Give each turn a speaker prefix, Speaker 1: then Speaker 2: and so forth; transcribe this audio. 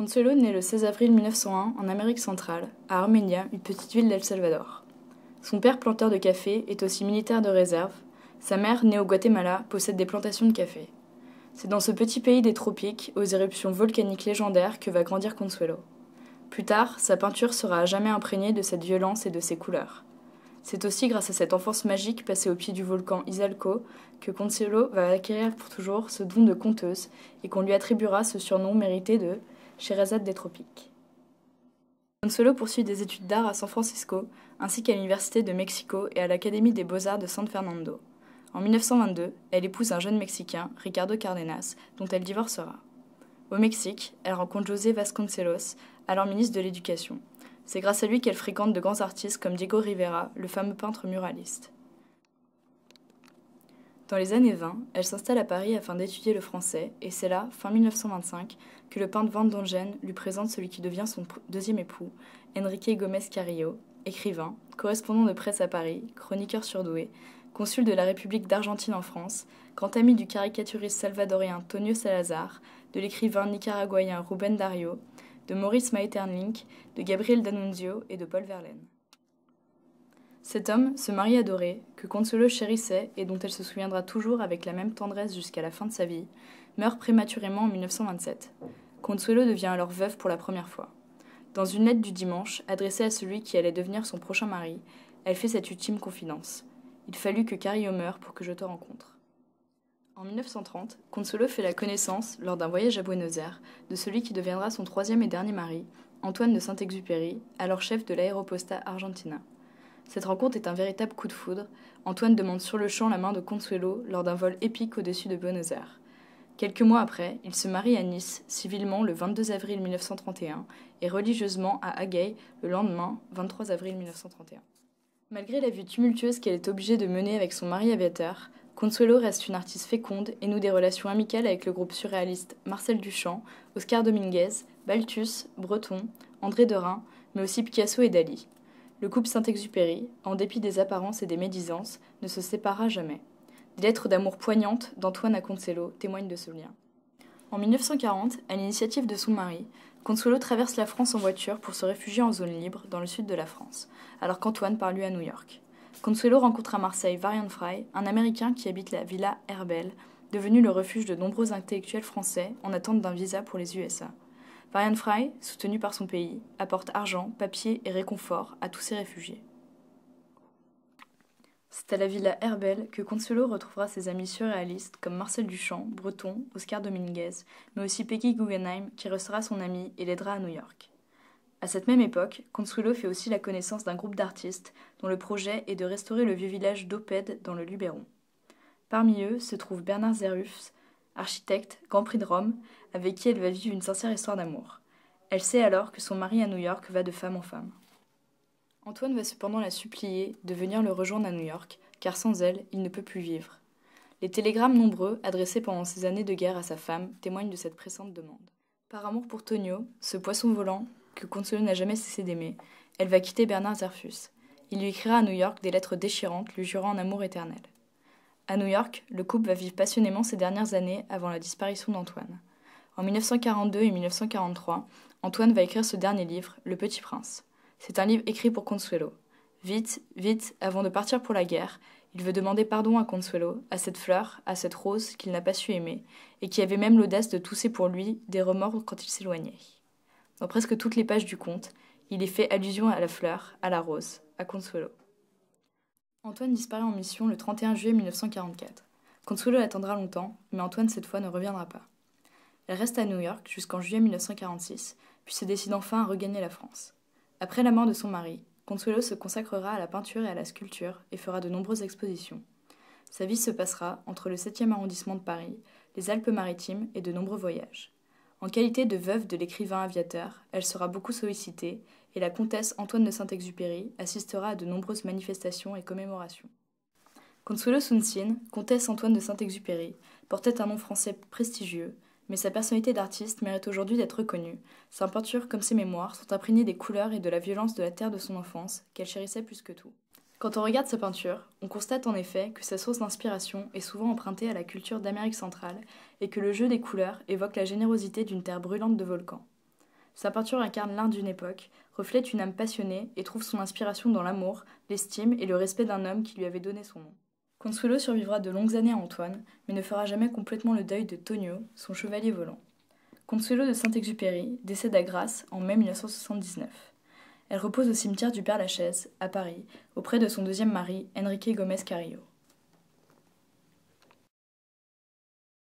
Speaker 1: Consuelo naît le 16 avril 1901 en Amérique centrale, à Armenia, une petite ville d'El Salvador. Son père, planteur de café, est aussi militaire de réserve. Sa mère, née au Guatemala, possède des plantations de café. C'est dans ce petit pays des tropiques, aux éruptions volcaniques légendaires, que va grandir Consuelo. Plus tard, sa peinture sera à jamais imprégnée de cette violence et de ses couleurs. C'est aussi grâce à cette enfance magique passée au pied du volcan Izalco que Consuelo va acquérir pour toujours ce don de conteuse et qu'on lui attribuera ce surnom mérité de Sherazade des tropiques. Consuelo poursuit des études d'art à San Francisco, ainsi qu'à l'Université de Mexico et à l'Académie des Beaux-Arts de San Fernando. En 1922, elle épouse un jeune Mexicain, Ricardo Cardenas, dont elle divorcera. Au Mexique, elle rencontre José Vasconcelos, alors ministre de l'Éducation. C'est grâce à lui qu'elle fréquente de grands artistes comme Diego Rivera, le fameux peintre muraliste. Dans les années 20, elle s'installe à Paris afin d'étudier le français, et c'est là, fin 1925, que le peintre Van Dongen lui présente celui qui devient son deuxième époux, Enrique Gómez Carrillo, écrivain, correspondant de presse à Paris, chroniqueur surdoué, consul de la République d'Argentine en France, grand ami du caricaturiste salvadorien Tonio Salazar, de l'écrivain nicaraguayen Rubén Darío, de Maurice Maeterlinck, de Gabriel D'Annunzio et de Paul Verlaine. Cet homme, ce mari adoré, que Consuelo chérissait et dont elle se souviendra toujours avec la même tendresse jusqu'à la fin de sa vie, meurt prématurément en 1927. Consuelo devient alors veuve pour la première fois. Dans une lettre du dimanche, adressée à celui qui allait devenir son prochain mari, elle fait cette ultime confidence. « Il fallut que Carrillo meure pour que je te rencontre. » En 1930, Consuelo fait la connaissance, lors d'un voyage à Buenos Aires, de celui qui deviendra son troisième et dernier mari, Antoine de Saint-Exupéry, alors chef de l'Aeroposta Argentina. Cette rencontre est un véritable coup de foudre. Antoine demande sur le champ la main de Consuelo lors d'un vol épique au-dessus de Buenos Aires. Quelques mois après, il se marie à Nice, civilement le 22 avril 1931 et religieusement à Agay le lendemain, 23 avril 1931. Malgré la vie tumultueuse qu'elle est obligée de mener avec son mari aviateur, Consuelo reste une artiste féconde et noue des relations amicales avec le groupe surréaliste Marcel Duchamp, Oscar Dominguez, Balthus, Breton, André Derain, mais aussi Picasso et Dali. Le couple Saint-Exupéry, en dépit des apparences et des médisances, ne se séparera jamais. Des lettres d'amour poignantes d'Antoine à Consuelo témoignent de ce lien. En 1940, à l'initiative de son mari, Consuelo traverse la France en voiture pour se réfugier en zone libre dans le sud de la France, alors qu'Antoine part lui à New York. Consuelo rencontre à Marseille Varian Fry, un Américain qui habite la Villa Herbel, devenue le refuge de nombreux intellectuels français en attente d'un visa pour les USA. Varian Fry, soutenu par son pays, apporte argent, papier et réconfort à tous ces réfugiés. C'est à la Villa Herbel que Consuelo retrouvera ses amis surréalistes comme Marcel Duchamp, Breton, Oscar Dominguez, mais aussi Peggy Guggenheim qui restera son amie et l'aidera à New York. À cette même époque, Consuelo fait aussi la connaissance d'un groupe d'artistes dont le projet est de restaurer le vieux village d'Opède dans le Luberon. Parmi eux se trouve Bernard Zerufs, architecte, Grand Prix de Rome, avec qui elle va vivre une sincère histoire d'amour. Elle sait alors que son mari à New York va de femme en femme. Antoine va cependant la supplier de venir le rejoindre à New York, car sans elle, il ne peut plus vivre. Les télégrammes nombreux adressés pendant ces années de guerre à sa femme témoignent de cette pressante demande. Par amour pour Tonio, ce poisson volant que Consuelo n'a jamais cessé d'aimer, elle va quitter Bernard Zerfus. Il lui écrira à New York des lettres déchirantes lui jurant un amour éternel. À New York, le couple va vivre passionnément ces dernières années avant la disparition d'Antoine. En 1942 et 1943, Antoine va écrire ce dernier livre, Le Petit Prince. C'est un livre écrit pour Consuelo. Vite, vite, avant de partir pour la guerre, il veut demander pardon à Consuelo, à cette fleur, à cette rose qu'il n'a pas su aimer, et qui avait même l'audace de tousser pour lui des remords quand il s'éloignait. Dans presque toutes les pages du conte, il est fait allusion à la fleur, à la rose, à Consuelo. Antoine disparaît en mission le 31 juillet 1944. Consuelo l'attendra longtemps, mais Antoine cette fois ne reviendra pas. Elle reste à New York jusqu'en juillet 1946, puis se décide enfin à regagner la France. Après la mort de son mari, Consuelo se consacrera à la peinture et à la sculpture et fera de nombreuses expositions. Sa vie se passera entre le 7e arrondissement de Paris, les Alpes-Maritimes et de nombreux voyages. En qualité de veuve de l'écrivain aviateur, elle sera beaucoup sollicitée et la comtesse Antoine de Saint-Exupéry assistera à de nombreuses manifestations et commémorations. Consuelo Sunsin, comtesse Antoine de Saint-Exupéry, portait un nom français prestigieux, mais sa personnalité d'artiste mérite aujourd'hui d'être reconnue. Sa peinture comme ses mémoires sont imprégnées des couleurs et de la violence de la terre de son enfance, qu'elle chérissait plus que tout. Quand on regarde sa peinture, on constate en effet que sa source d'inspiration est souvent empruntée à la culture d'Amérique centrale et que le jeu des couleurs évoque la générosité d'une terre brûlante de volcans. Sa peinture incarne l'art d'une époque, reflète une âme passionnée et trouve son inspiration dans l'amour, l'estime et le respect d'un homme qui lui avait donné son nom. Consuelo survivra de longues années à Antoine, mais ne fera jamais complètement le deuil de Tonio, son chevalier volant. Consuelo de Saint-Exupéry décède à Grasse en mai 1979. Elle repose au cimetière du Père-Lachaise, à Paris, auprès de son deuxième mari, Enrique Gómez Carrillo.